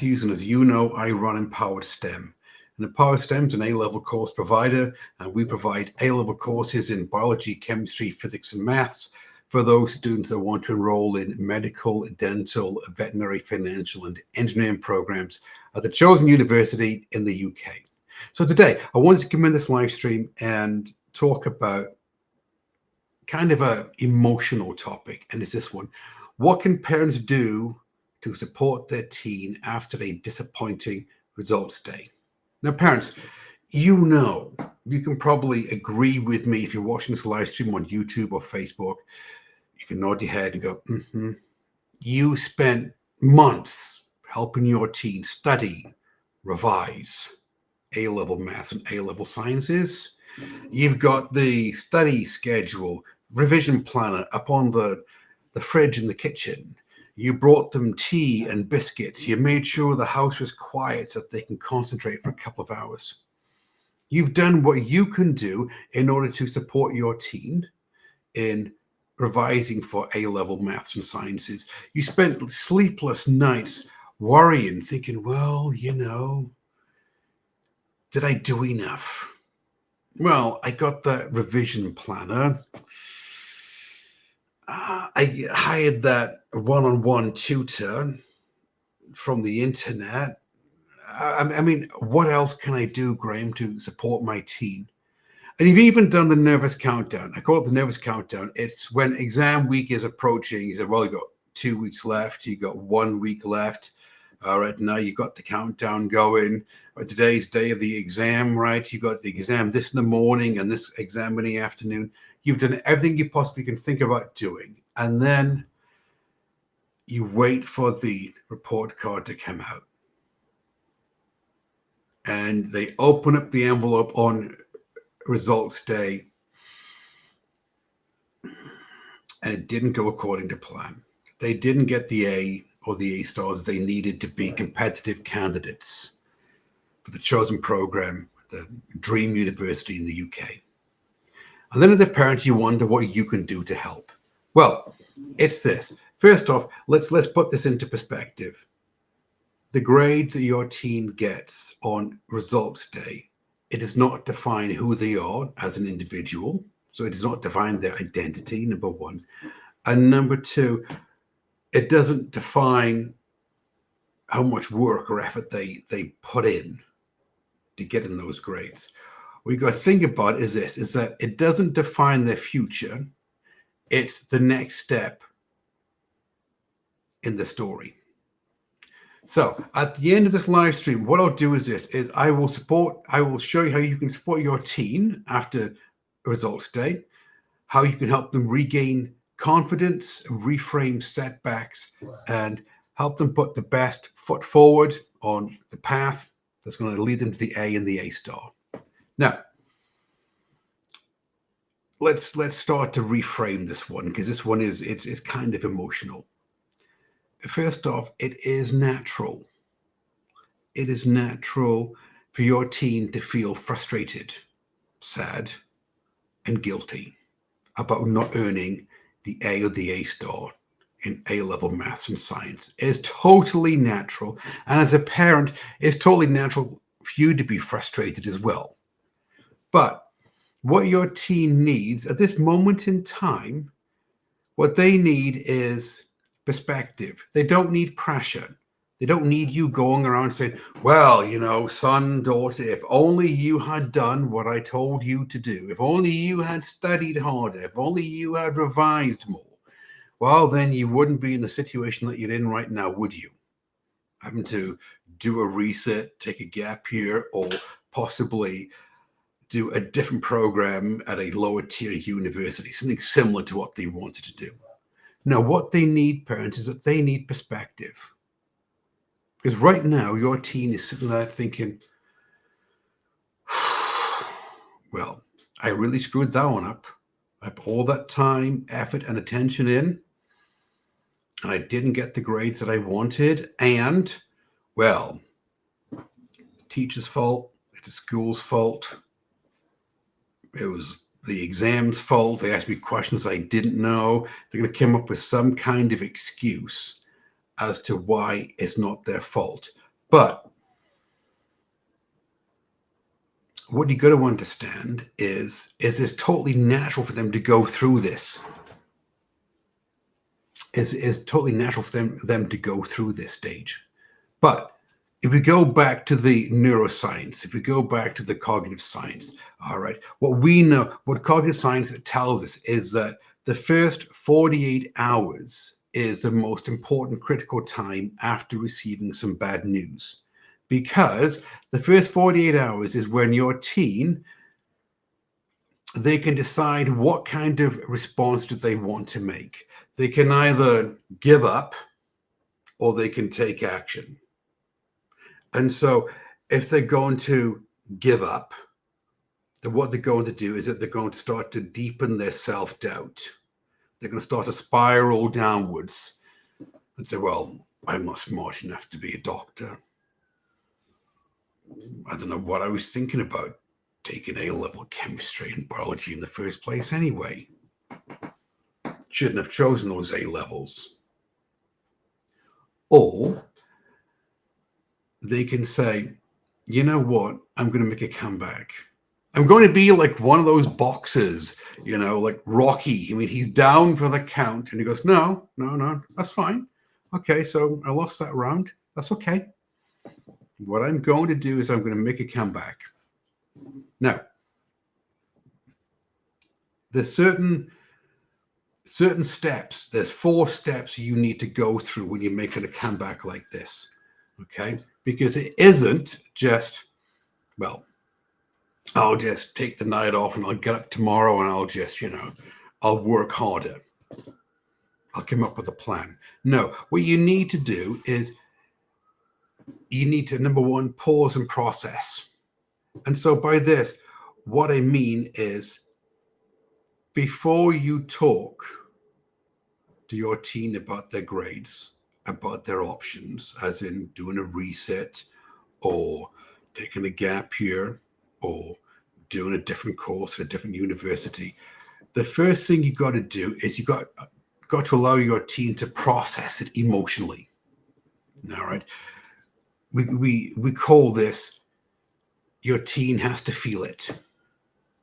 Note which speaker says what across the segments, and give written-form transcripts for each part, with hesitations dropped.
Speaker 1: And as you know, I run Empowered STEM. And Empowered STEM is an A-level course provider, and we provide A-level courses in biology, chemistry, physics, and maths for those students that want to enroll in medical, dental, veterinary, financial, and engineering programs at the chosen university in the UK. So today, I wanted to come in this live stream and talk about kind of an emotional topic, and it's this one. What can parents do to support their teen after a disappointing results day? Now, parents, you can probably agree with me if you're watching this live stream on YouTube or Facebook. You can nod your head and go, mm-hmm. You spent months helping your teen study, revise A-level maths and A-level sciences. You've got the study schedule, revision planner up on the fridge in the kitchen. You brought them tea and biscuits. You made sure the house was quiet so that they can concentrate for a couple of hours. You've done what you can do in order to support your teen in revising for A-level maths and sciences. You spent sleepless nights worrying, thinking, well, did I do enough? Well, I got that revision planner. I hired that one-on-one tutor from the internet. I mean, what else can I do, Graham, to support my teen? And you've even done the nervous countdown. I call it the nervous countdown. It's when exam week is approaching. You said, well, you've got 2 weeks left. You've got 1 week left. All right, now you've got the countdown going. Today's day of the exam, right? You got the exam this in the morning and this exam in the afternoon. You've done everything you possibly can think about doing. And then you wait for the report card to come out. And they open up the envelope on results day. And it didn't go according to plan. They didn't get the A or the A stars they needed to be competitive candidates for the chosen program, the dream university in the UK. And then as a parent, you wonder what you can do to help. Well, it's this. First off, let's put this into perspective. The grades that your teen gets on results day, it does not define who they are as an individual. So it does not define their identity, number one. And number two, it doesn't define how much work or effort they put in to get in those grades. What you got to think about is this, is that it doesn't define their future. It's the next step in the story. So at the end of this live stream, what I'll do is this, is I will show you how you can support your teen after results day, how you can help them regain confidence, reframe setbacks, and help them put the best foot forward on the path that's going to lead them to the A and the A star. Now, let's start to reframe this one, because this one is it's kind of emotional. First off, it is natural. It is natural for your teen to feel frustrated, sad, and guilty about not earning the A or the A star in A-level maths and science. It's totally natural. And as a parent, it's totally natural for you to be frustrated as well. But what your teen needs at this moment in time, what they need is perspective. They don't need pressure. They don't need you going around saying, well, son, daughter, if only you had done what I told you to do, if only you had studied harder, if only you had revised more, well, then you wouldn't be in the situation that you're in right now, would you? Having to do a reset, take a gap year, or possibly do a different program at a lower tier university, something similar to what they wanted to do. Now, what they need, parents, is that they need perspective. Because right now, your teen is sitting there thinking, well, I really screwed that one up. I put all that time, effort, and attention in, and I didn't get the grades that I wanted. And, well, the teacher's fault, it's the school's fault. It was the exam's fault. They asked me questions I didn't know. They're going to come up with some kind of excuse as to why it's not their fault. But what you got to understand is it's totally natural for them to go through this. Is totally natural for them to go through this stage. But if we go back to the neuroscience, if we go back to the cognitive science, all right, what we know, what cognitive science tells us is that the first 48 hours is the most important critical time after receiving some bad news. Because the first 48 hours is when your teen, they can decide what kind of response do they want to make. They can either give up or they can take action. And so if they're going to give up, then what they're going to do is that they're going to start to deepen their self-doubt. They're going to start to spiral downwards and say, well, I'm not smart enough to be a doctor. I don't know what I was thinking about taking A-level chemistry and biology in the first place anyway. Shouldn't have chosen those A-levels. Or they can say, you know what, I'm going to make a comeback. I'm going to be like one of those boxers, like Rocky. I mean, he's down for the count and he goes, no, that's fine. Okay, so I lost that round. That's okay. What I'm going to do is I'm going to make a comeback. Now, there's certain steps. There's 4 steps you need to go through when you're making a comeback like this, okay? Because it isn't just, well, I'll just take the night off and I'll get up tomorrow and I'll just, I'll work harder. I'll come up with a plan. No, what you need to do is you need to, number one, pause and process. And so by this, what I mean is before you talk to your teen about their grades, about their options, as in doing a reset or taking a gap year or doing a different course at a different university, the first thing you got to do is you got to allow your teen to process it emotionally. All right. We call this, your teen has to feel it.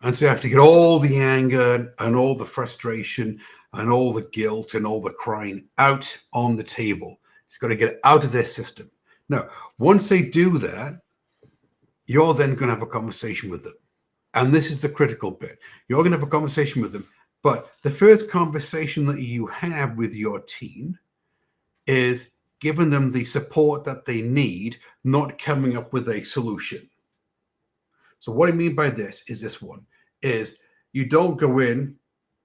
Speaker 1: And so you have to get all the anger and all the frustration and all the guilt and all the crying out on the table. It's got to get out of their system. Now, once they do that, you're then going to have a conversation with them. And this is the critical bit. You're going to have a conversation with them. But the first conversation that you have with your teen is giving them the support that they need, not coming up with a solution. So what I mean by this is this one, is you don't go in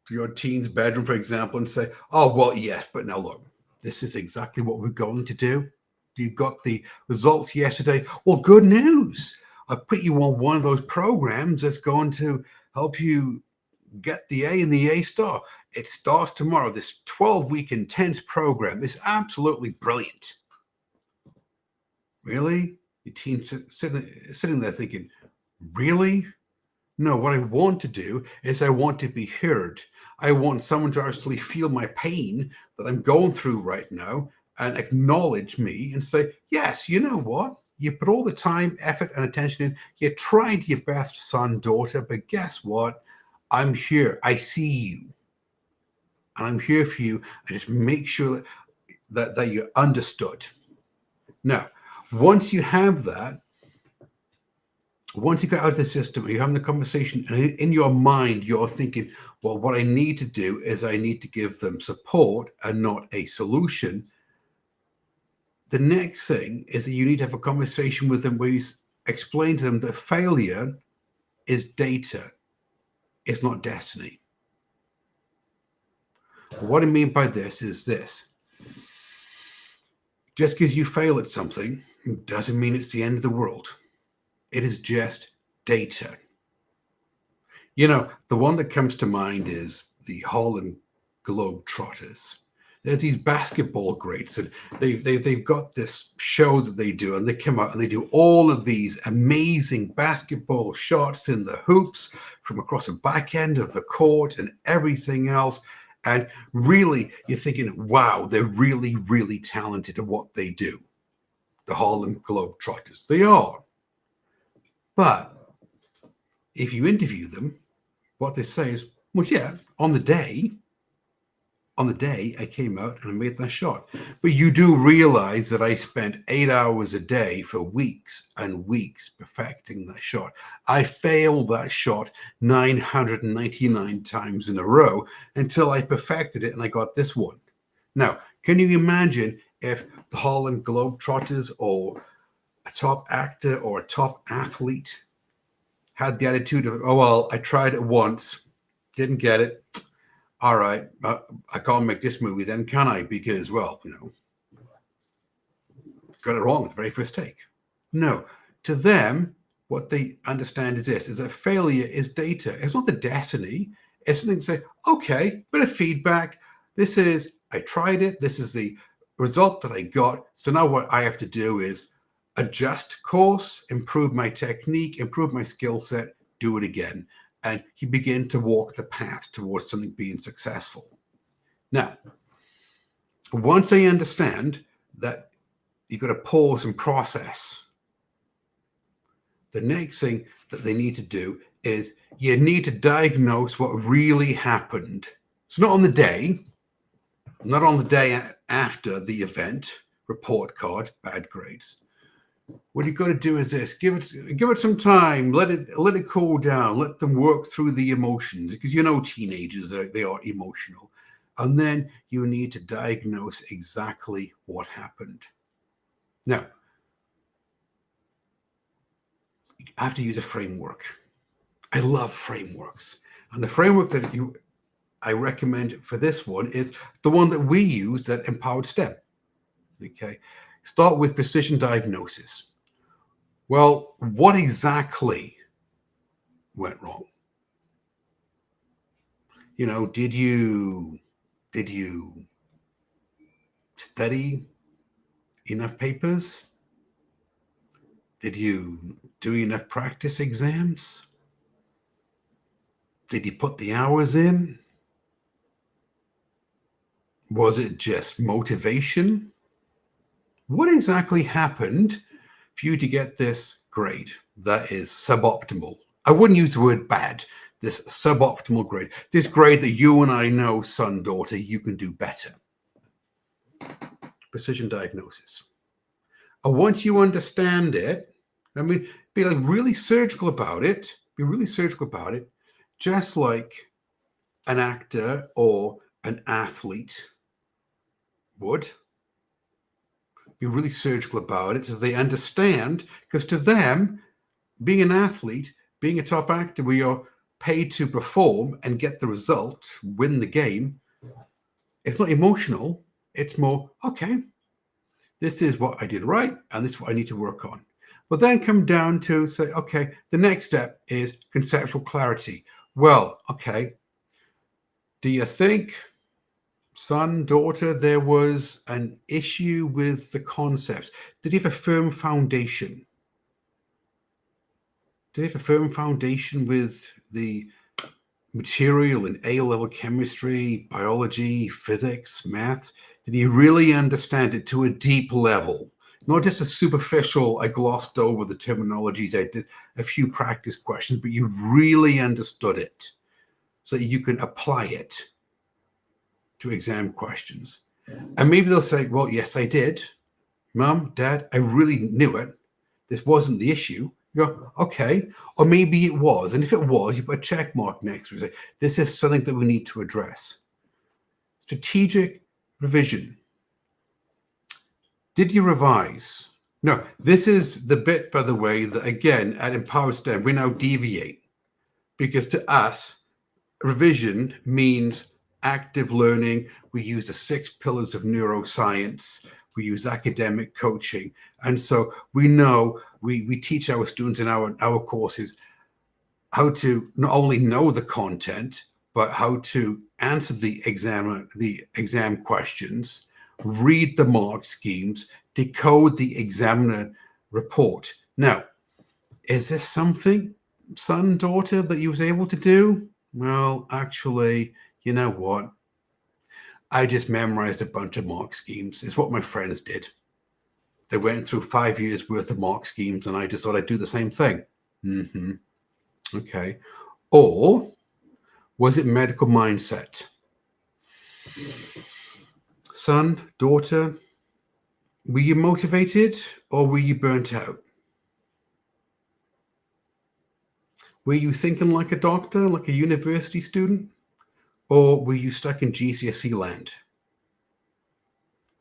Speaker 1: to your teen's bedroom, for example, and say, oh, well, yes, but now look, this is exactly what we're going to do. You got the results yesterday. Well, good news. I've put you on one of those programs that's going to help you get the A and the A star. It starts tomorrow, this 12-week intense program. It's absolutely brilliant. Really? Your teen's sitting there thinking, really? No, what I want to do is I want to be heard. I want someone to actually feel my pain that I'm going through right now and acknowledge me and say, yes, you know what? You put all the time, effort, and attention in. You tried your best, son, daughter, but guess what? I'm here. I see you. And I'm here for you. I just make sure that you're understood. Now, once you have that, once you get out of the system, you're having the conversation, and in your mind, you're thinking, well, what I need to do is I need to give them support and not a solution. The next thing is that you need to have a conversation with them where you explain to them that failure is data. It's not destiny. What I mean by this is this. Just because you fail at something doesn't mean it's the end of the world. It is just data. The one that comes to mind is the Harlem Globetrotters. There's these basketball greats, and they've got this show that they do, and they come out and they do all of these amazing basketball shots in the hoops from across the back end of the court and everything else. And really, you're thinking, wow, they're really, really talented at what they do. the Harlem Globetrotters. They are. But if you interview them, what they say is, well, yeah, on the day I came out and I made that shot. But you do realize that I spent 8 hours a day for weeks and weeks perfecting that shot. I failed that shot 999 times in a row until I perfected it and I got this one. Now, can you imagine if the Harlem Globetrotters or a top actor or a top athlete had the attitude of, oh, well, I tried it once, didn't get it. All right, I can't make this movie then, can I? Because, well, got it wrong at the very first take. No, to them, what they understand is this, is that failure is data. It's not the destiny. It's something to say, okay, bit of feedback. This is, I tried it. This is the result that I got. So now what I have to do is adjust course, improve my technique, improve my skill set, do it again. And you begin to walk the path towards something being successful. Now, once I understand that you've got to pause and process, the next thing that they need to do is you need to diagnose what really happened. It's not on the day, not on the day after the event, report card, bad grades. What you've got to do is this: give it some time, let it cool down, let them work through the emotions, because teenagers they are emotional, and then you need to diagnose exactly what happened. Now, you have to use a framework. I love frameworks, and the framework that I recommend for this one is the one that we use at Empowered STEM. Okay, start with precision diagnosis. Well, what exactly went wrong? Did you study enough papers? Did you do enough practice exams? Did you put the hours in? Was it just motivation? What exactly happened for you to get this grade that is suboptimal? I wouldn't use the word bad. This suboptimal grade, this grade that you and I know, son, daughter, you can do better. Precision diagnosis. And once you understand it, be really surgical about it. Be really surgical about it, just like an actor or an athlete would. Be really surgical about it so they understand, because to them, being an athlete, being a top actor, where you're paid to perform and get the result, win the game, it's not emotional. It's more, okay, this is what I did right, and this is what I need to work on. But then come down to say, okay, the next step is conceptual clarity. Well, okay, do you think, son, daughter, there was an issue with the concepts? Did he have a firm foundation? Did he have a firm foundation with the material in A-level chemistry, biology, physics, maths? Did he really understand it to a deep level? Not just a superficial, I glossed over the terminologies, I did a few practice questions, but you really understood it so that you can apply it to exam questions. And maybe they'll say, well, yes, I did. Mom, Dad, I really knew it. This wasn't the issue. You go, okay. Or maybe it was. And if it was, you put a check mark next to it. Say, this is something that we need to address. Strategic revision. Did you revise? No, this is the bit, by the way, that again, at Empowered STEM, we now deviate. Because to us, revision means active learning. We use the 6 pillars of neuroscience. We use academic coaching. And so we know, we teach our students in our courses how to not only know the content, but how to answer the exam questions, read the mark schemes, decode the examiner report. Now, is this something, son, daughter, that you was able to do? Well, actually, you know what? I just memorized a bunch of mark schemes. It's what my friends did. They went through 5 years worth of mock schemes, and I just thought I'd do the same thing. Okay. Or was it medical mindset? Son, daughter, were you motivated or were you burnt out? Were you thinking like a doctor, like a university student? Or were you stuck in GCSE land?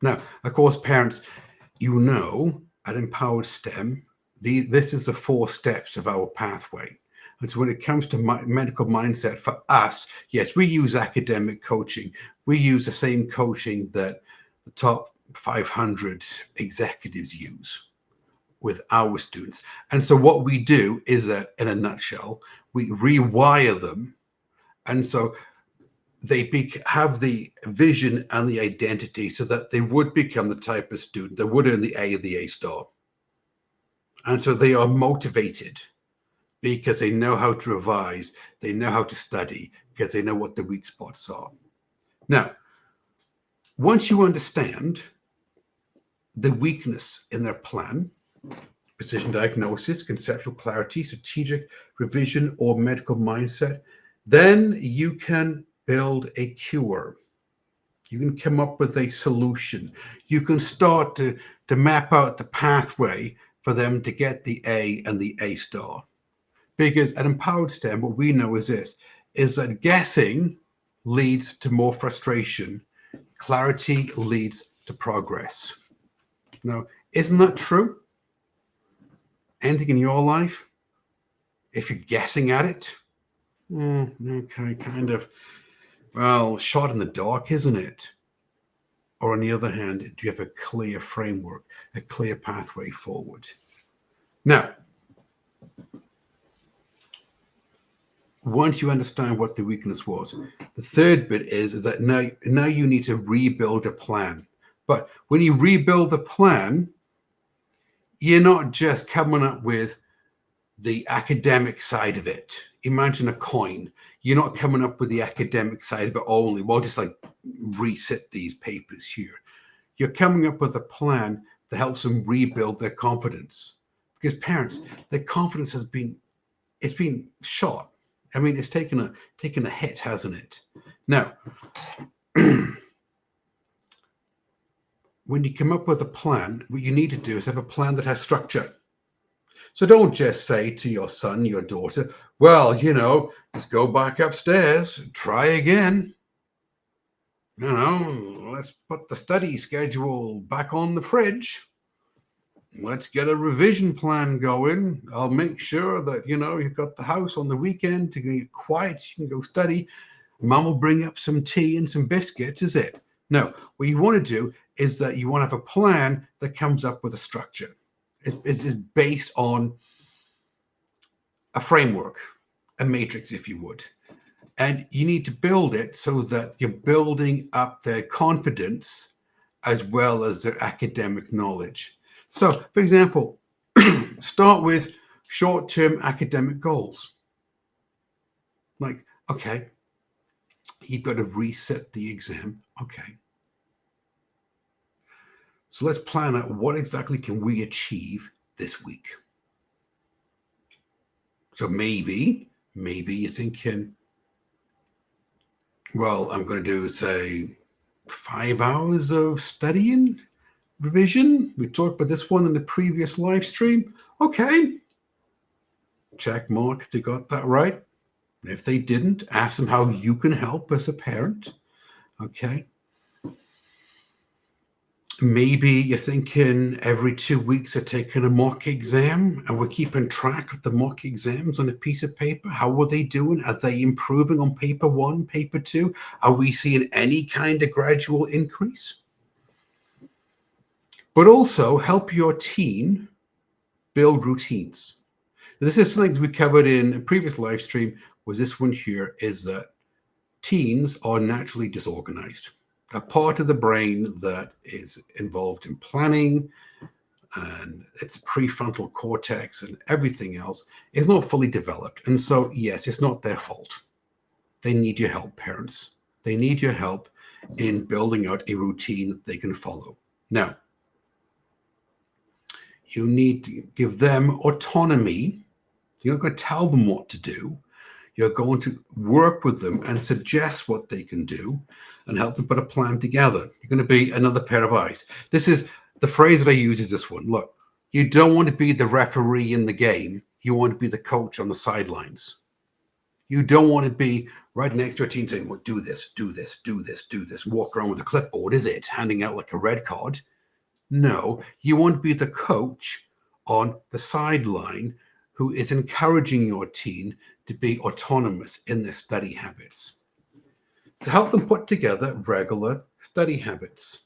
Speaker 1: Now, of course, parents, you know, at Empowered STEM, this is the 4 steps of our pathway. And so when it comes to medical mindset for us, yes, we use academic coaching. We use the same coaching that the top 500 executives use with our students. And so what we do is that, in a nutshell, we rewire them. And so they have the vision and the identity so that they would become the type of student that would earn the A or the A star. And so they are motivated because they know how to revise, they know how to study, because they know what the weak spots are. Now, once you understand the weakness in their plan, precision diagnosis, conceptual clarity, strategic revision, or medical mindset, then you can build a cure. You can come up with a solution. You can start to map out the pathway for them to get the A and the A star. Because at Empowered STEM, what we know is this, is that guessing leads to more frustration. Clarity leads to progress. Now, isn't that true? Anything in your life, if you're guessing at it, okay, kind of, well, shot in the dark, isn't it? Or on the other hand, do you have a clear framework, a clear pathway forward? Now, once you understand what the weakness was, the third bit is that now you need to rebuild a plan. But when you rebuild the plan, you're not just coming up with the academic side of it. Imagine a coin. You're not coming up with the academic side of it only. Well, just like reset these papers here. You're coming up with a plan that helps them rebuild their confidence. Because parents, their confidence has been shot. I mean, it's taken a hit, hasn't it? Now, when you come up with a plan, what you need to do is have a plan that has structure. So don't just say to your son, your daughter, well, let's go back upstairs, try again. Let's put the study schedule back on the fridge. Let's get a revision plan going. I'll make sure that, you've got the house on the weekend to get quiet. You can go study. Mom will bring up some tea and some biscuits, is it? No, what you want to do is that you want to have a plan that comes up with a structure. It's based on a framework, a matrix, if you would. And you need to build it so that you're building up their confidence as well as their academic knowledge. So, for example, start with short-term academic goals. Like, okay, you've got to reset the exam. Okay. So let's plan out what exactly can we achieve this week. So maybe you're thinking, well, I'm going to do, say, 5 hours of studying, revision. We talked about this one in the previous live stream. Okay. Check mark if they got that right. If they didn't, ask them how you can help as a parent. Okay. Maybe you're thinking every 2 weeks they're taking a mock exam and we're keeping track of the mock exams on a piece of paper. How are they doing? Are they improving on paper 1, paper 2? Are we seeing any kind of gradual increase? But also help your teen build routines. This is something we covered in a previous live stream, was this one here, is that teens are naturally disorganized. A part of the brain that is involved in planning and its prefrontal cortex and everything else is not fully developed. And so, yes, it's not their fault. They need your help, parents. They need your help in building out a routine that they can follow. Now, You need to give them autonomy. You're not going to tell them what to do. You're going to work with them and suggest what they can do and help them put a plan together. You're going to be another pair of eyes. This is the phrase that I use is this one. Look, you don't want to be the referee in the game. You want to be the coach on the sidelines. You don't want to be right next to a team saying, well, do this, do this, do this, do this. Walk around with a clipboard, is it? Handing out like a red card. No, you want to be the coach on the sideline who is encouraging your team to be autonomous in their study habits. So help them put together regular study habits.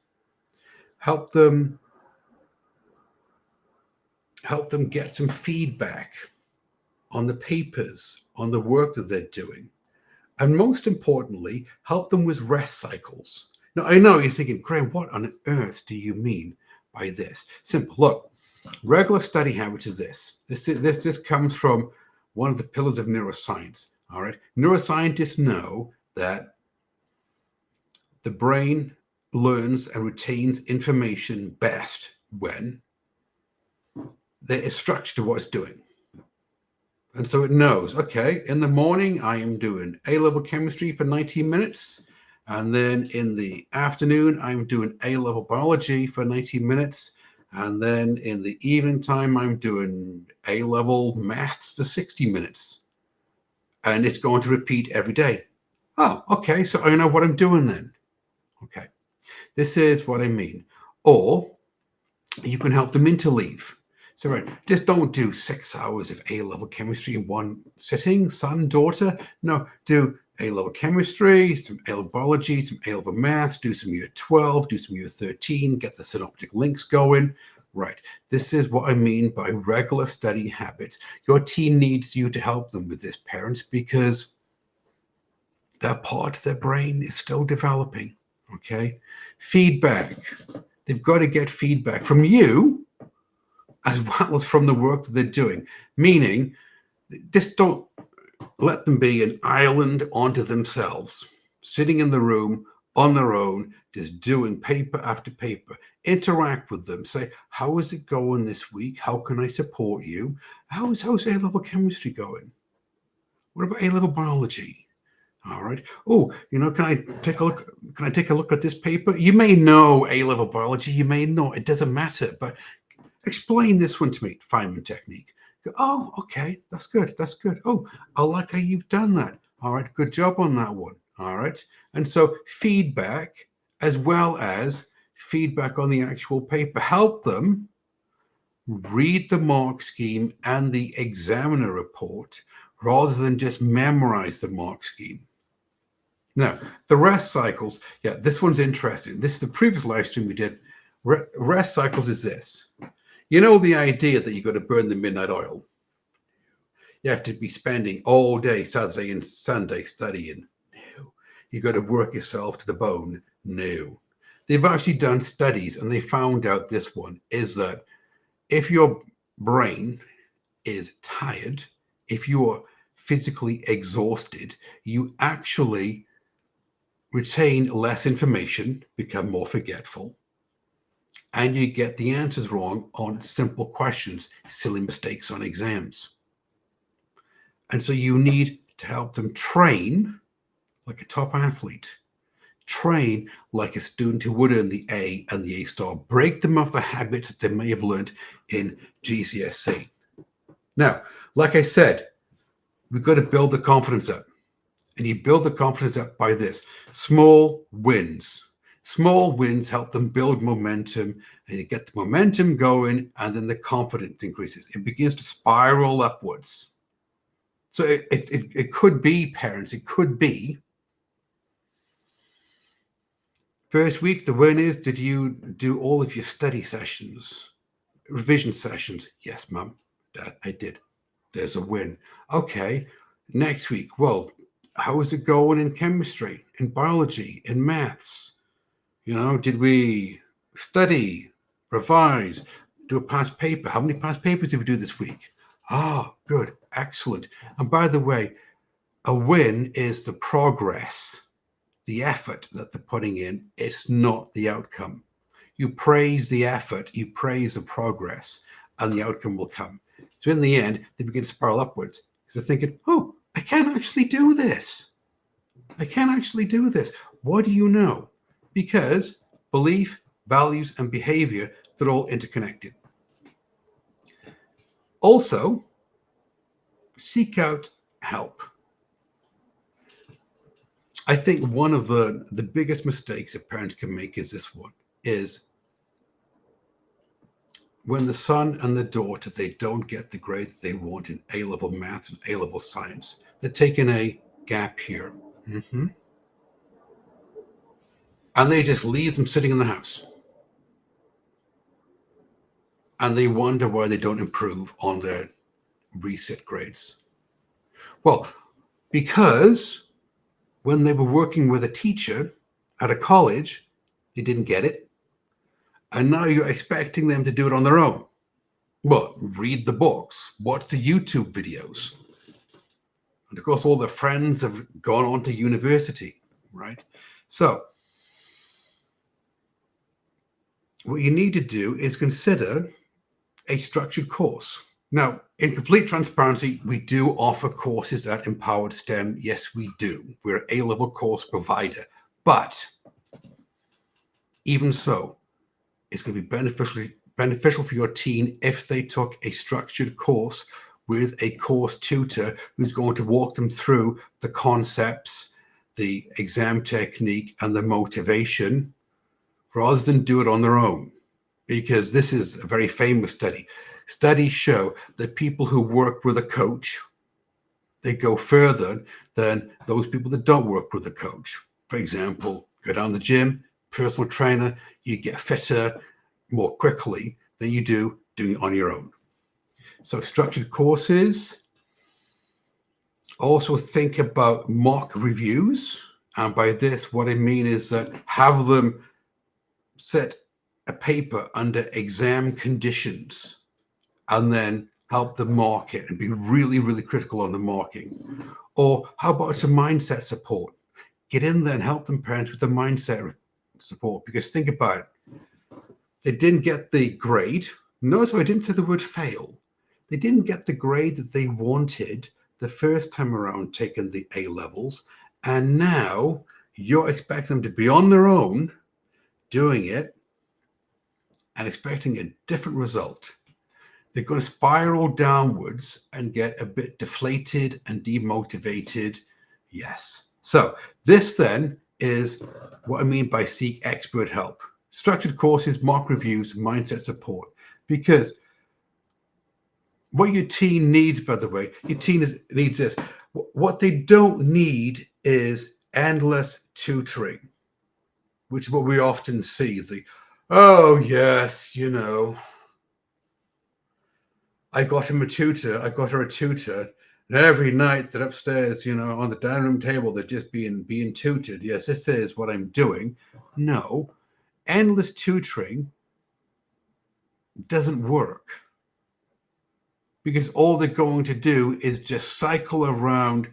Speaker 1: Help them get some feedback on the papers, on the work that they're doing. And most importantly, help them with rest cycles. Now, I know you're thinking, Graham, what on earth do you mean by this? Simple. Look, regular study habits is this. This comes from one of the pillars of neuroscience. All right. Neuroscientists know that the brain learns and retains information best when there is structure to what it's doing. And so it knows, okay, in the morning, I am doing A-level chemistry for 90 minutes. And then in the afternoon, I'm doing A-level biology for 90 minutes. And then in the evening time, I'm doing A-level maths for 60 minutes. And it's going to repeat every day. Oh, okay, so I know what I'm doing then. Okay, this is what I mean. Or you can help them interleave. So right, just don't do 6 hours of A-level chemistry in one sitting, son, daughter. No, do A-level chemistry, some A-level biology, some A-level maths, do some year 12, do some year 13, get the synoptic links going. Right, this is what I mean by regular study habits. Your team needs you to help them with this, parents, because that part of their brain is still developing, okay? Feedback. They've got to get feedback from you as well as from the work that they're doing. Meaning, just don't let them be an island onto themselves, sitting in the room on their own, just doing paper after paper. Interact with them. Say, how is it going this week? How can I support you? How's A-level chemistry going? What about A-level biology? All right. Oh, can I take a look? Can I take a look at this paper? You may know A-level biology, you may not. It doesn't matter. But explain this one to me, Feynman technique. Go, oh, okay, that's good. That's good. Oh, I like how you've done that. All right, good job on that one. All right. And so feedback as well as feedback on the actual paper. Help them read the mark scheme and the examiner report rather than just memorize the mark scheme. Now, the rest cycles, yeah, this one's interesting. This is the previous live stream we did. Rest cycles is this. You know the idea that you've got to burn the midnight oil. You have to be spending all day, Saturday and Sunday, studying. No. You've got to work yourself to the bone. No. They've actually done studies and they found out this one is that if your brain is tired, if you are physically exhausted, you actually retain less information, become more forgetful, and you get the answers wrong on simple questions, silly mistakes on exams. And so you need to help them train like a top athlete, train like a student who would earn the A and the A star, break them of the habits that they may have learned in GCSE. Now, like I said, we've got to build the confidence up. And you build the confidence up by this. Small wins. Small wins help them build momentum, and you get the momentum going, and then the confidence increases. It begins to spiral upwards. So it could be, parents, it could be, first week, the win is, did you do all of your study sessions, revision sessions? Yes, Mum, Dad, I did. There's a win. Okay, next week, well, how is it going in chemistry, in biology, in maths? Did we study, revise, do a past paper? How many past papers did we do this week? Good, excellent. And by the way, a win is the progress, the effort that they're putting in. It's not the outcome. You praise the effort, you praise the progress. and the outcome will come. So in the end, they begin to spiral upwards because they're thinking, oh, I can actually do this. I can actually do this. What do you know? Because belief, values, and behavior, they're all interconnected. Also, seek out help. I think one of the biggest mistakes that parents can make is this one, is when the son and the daughter, they don't get the grade that they want in A-level maths and A-level science. They're taking a gap year. And they just leave them sitting in the house. And they wonder why they don't improve on their reset grades. Well, because when they were working with a teacher at a college, they didn't get it. And now you're expecting them to do it on their own. Well, read the books, watch the YouTube videos. And of course, all their friends have gone on to university, right? So what you need to do is consider a structured course. Now, in complete transparency, we do offer courses at Empowered STEM. Yes, we do. We're an A-level course provider. But even so, it's going to be beneficial for your teen if they took a structured course with a course tutor who's going to walk them through the concepts, the exam technique, and the motivation, rather than do it on their own. Because this is a very famous study. Studies show that people who work with a coach, they go further than those people that don't work with a coach. For example, go down to the gym, personal trainer, you get fitter more quickly than you do doing it on your own. So structured courses. Also think about mock reviews. And by this, what I mean is that have them set a paper under exam conditions and then help them mark it and be really, really critical on the marking. Or how about some mindset support? Get in there and help them parents with the mindset support, because think about it. They didn't get the grade. Notice I didn't say the word fail. They didn't get the grade that they wanted the first time around taking the A levels. And now you're expecting them to be on their own doing it and expecting a different result. They're going to spiral downwards and get a bit deflated and demotivated. Yes. So this then is what I mean by seek expert help. Structured courses, mock reviews, mindset support. Because what your teen needs, by the way, your teen needs this. What they don't need is endless tutoring, which is what we often see. Oh, yes, I got him a tutor. I got her a tutor. And every night they're upstairs, on the dining room table, they're just being tutored. Yes, this is what I'm doing. No, endless tutoring doesn't work, because all they're going to do is just cycle around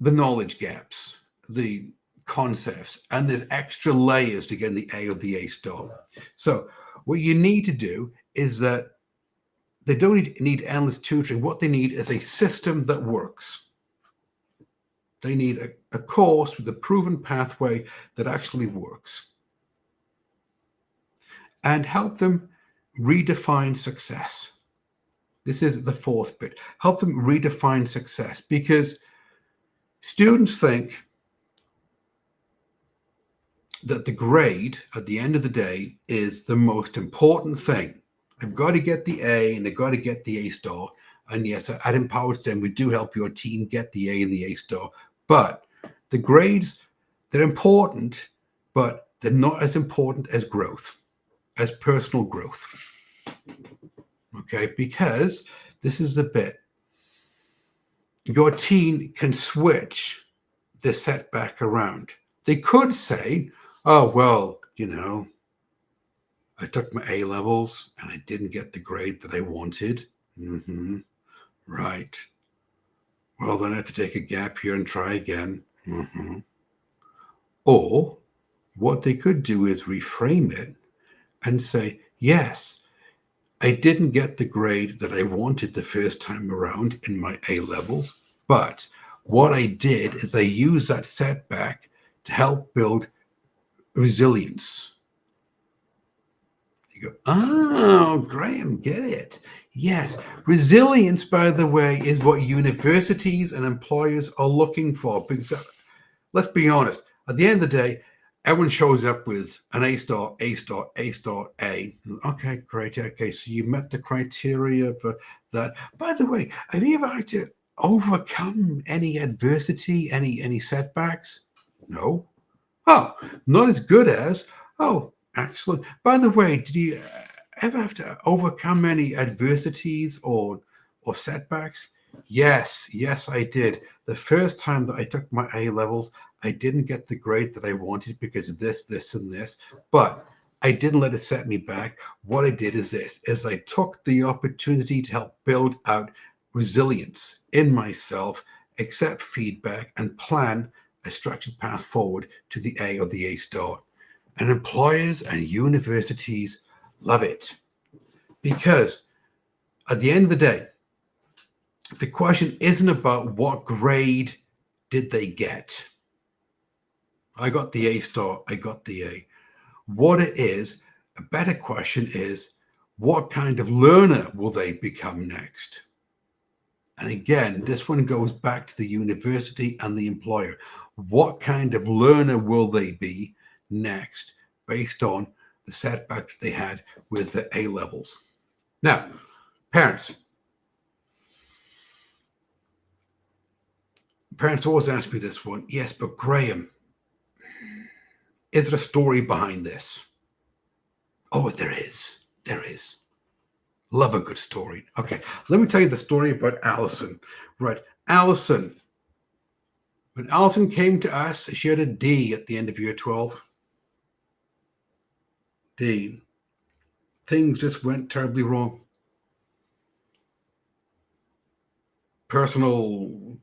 Speaker 1: the knowledge gaps, the concepts, and there's extra layers to get the A or the A star. So what you need to do is that they don't need endless tutoring. What they need is a system that works. They need a course with a proven pathway that actually works. And help them redefine success. This is the fourth bit. Help them redefine success, because students think that the grade at the end of the day is the most important thing. I've got to get the A and they've got to get the A star. And yes, at Empowered STEM, we do help your team get the A and the A star. But the grades, they're important, but they're not as important as growth, as personal growth. Okay, because this is the bit. Your teen can switch the setback around. They could say, oh, well, I took my A levels and I didn't get the grade that I wanted. Right. Well, then I have to take a gap here and try again. Or what they could do is reframe it and say, yes, I didn't get the grade that I wanted the first time around in my A levels, but what I did is I used that setback to help build resilience. You go, oh, Graham, get it. Yes, resilience, by the way, is what universities and employers are looking for. Because let's be honest, at the end of the day, everyone shows up with an A star, A star, A star, A. Okay, great. Okay, so you met the criteria for that. By the way, have you ever had to overcome any adversity, any setbacks? No. Oh, not as good as. Oh, excellent. By the way, did you ever have to overcome any adversities or setbacks? Yes, I did. The first time that I took my A levels, I didn't get the grade that I wanted because of this, and this. But I didn't let it set me back. What I did is I took the opportunity to help build out resilience in myself, accept feedback, and plan a structured path forward to the A or the A star. And employers and universities love it because at the end of the day, the question isn't about what grade did they get. I got the A star, I got the A. What it is, a better question is, what kind of learner will they become next? And again, this one goes back to the university and the employer. What kind of learner will they be next based on the setbacks they had with the A levels? Now, parents always ask me this one. Yes, but Graham, is there a story behind this? Oh, there is. There is. Love a good story. Okay, let me tell you the story about Allison. Right, Allison. When Allison came to us, she had a D at the end of year 12. D. Things just went terribly wrong. Personal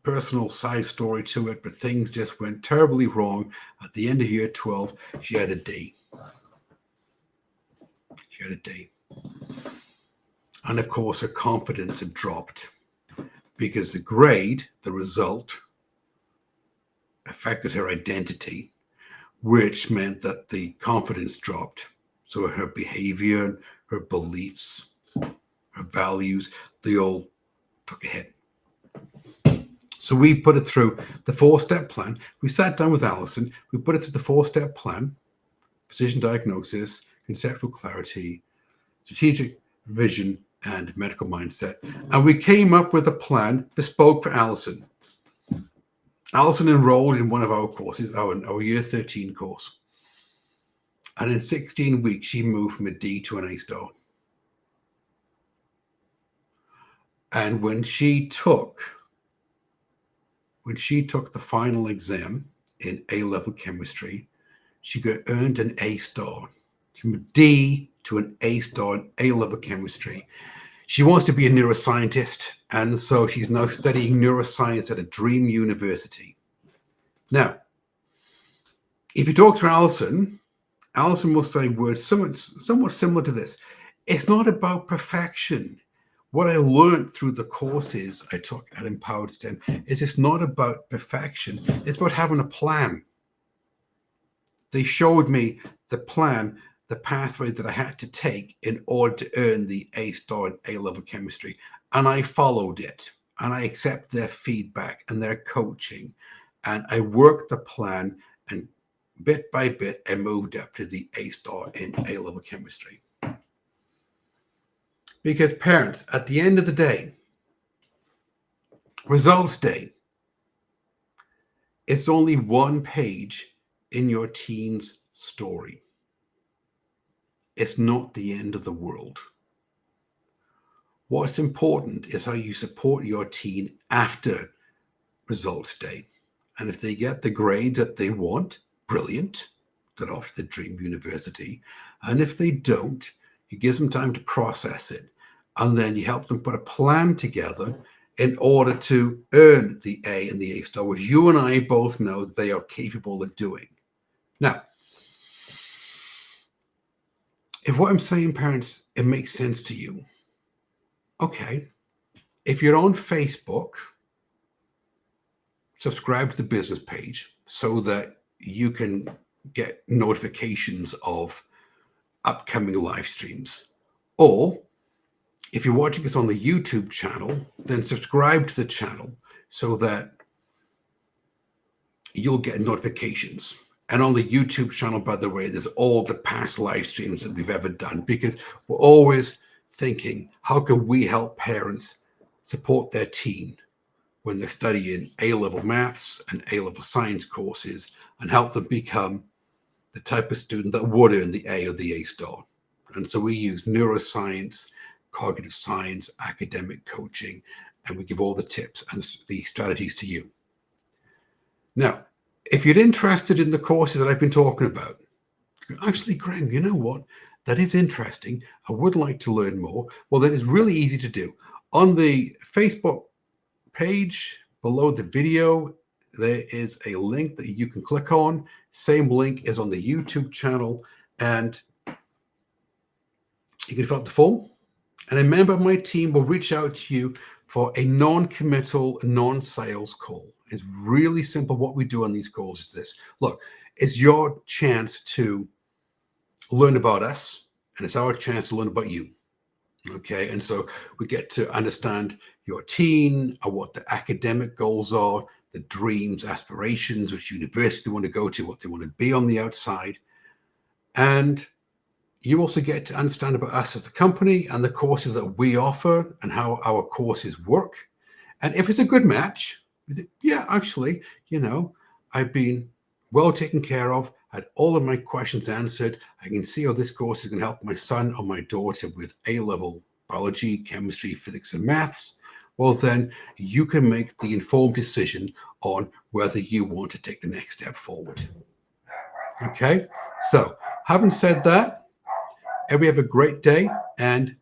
Speaker 1: side story to it, but things just went terribly wrong. At the end of year 12, she had a D. She had a D. And of course, her confidence had dropped because the grade, the result, affected her identity, which meant that the confidence dropped. So her behavior, her beliefs, her values, they all took a hit. So we put it through the 4-step plan. We sat down with Allison. We put it through the 4-step plan: precision diagnosis, conceptual clarity, strategic vision, and medical mindset. And we came up with a plan bespoke for Allison. Allison enrolled in one of our courses, our year 13 course. And in 16 weeks, she moved from a D to an A star. And when she took the final exam in A-level chemistry, she earned an A star. From a D to an A star in A-level chemistry. She wants to be a neuroscientist, and so she's now studying neuroscience at a dream university. Now, if you talk to Allison will say words somewhat similar to this. It's not about perfection. What I learned through the courses I took at Empowered STEM is it's not about perfection. It's about having a plan. They showed me the plan, the pathway that I had to take in order to earn the A star in A-level chemistry. And I followed it. And I accept their feedback and their coaching. And I worked the plan, and bit by bit, I moved up to the A star in A-level chemistry. Because parents, at the end of the day, results day, it's only one page in your teen's story. It's not the end of the world. What's important is how you support your teen after results day. And if they get the grade that they want, brilliant, they're off to the dream university. And if they don't, you give them time to process it. And then you help them put a plan together in order to earn the A and the A star, which you and I both know they are capable of doing. Now, If what I'm saying, parents, it makes sense to you, okay. If you're on Facebook, subscribe to the business page so that you can get notifications of upcoming live streams. Or if you're watching us on the YouTube channel, then subscribe to the channel so that you'll get notifications. And on the YouTube channel, by the way, there's all the past live streams that we've ever done, because we're always thinking, how can we help parents support their teen when they're studying A-level maths and A-level science courses, and help them become the type of student that would earn the A or the A star. And so we use neuroscience, cognitive science, academic coaching, and we give all the tips and the strategies to you. Now, if you're interested in the courses that I've been talking about, actually, Graham, you know what? That is interesting. I would like to learn more. Well, then it's really easy to do. On the Facebook page below the video, there is a link that you can click on. Same link is on the YouTube channel, and you can fill out the form, and a member of my team will reach out to you for a non-committal, non-sales call. It's really simple. What we do on these calls is this. Look, it's your chance to learn about us, and it's our chance to learn about you. Okay, and so we get to understand your teen, or what the academic goals are, the dreams, aspirations, which university they want to go to, what they want to be on the outside. And you also get to understand about us as a company and the courses that we offer and how our courses work. And if it's a good match, yeah, actually, I've been well taken care of, had all of my questions answered. I can see how this course is going to help my son or my daughter with A-level biology, chemistry, physics, and maths. Well, then you can make the informed decision on whether you want to take the next step forward. Okay, so having said that, everybody have a great day, and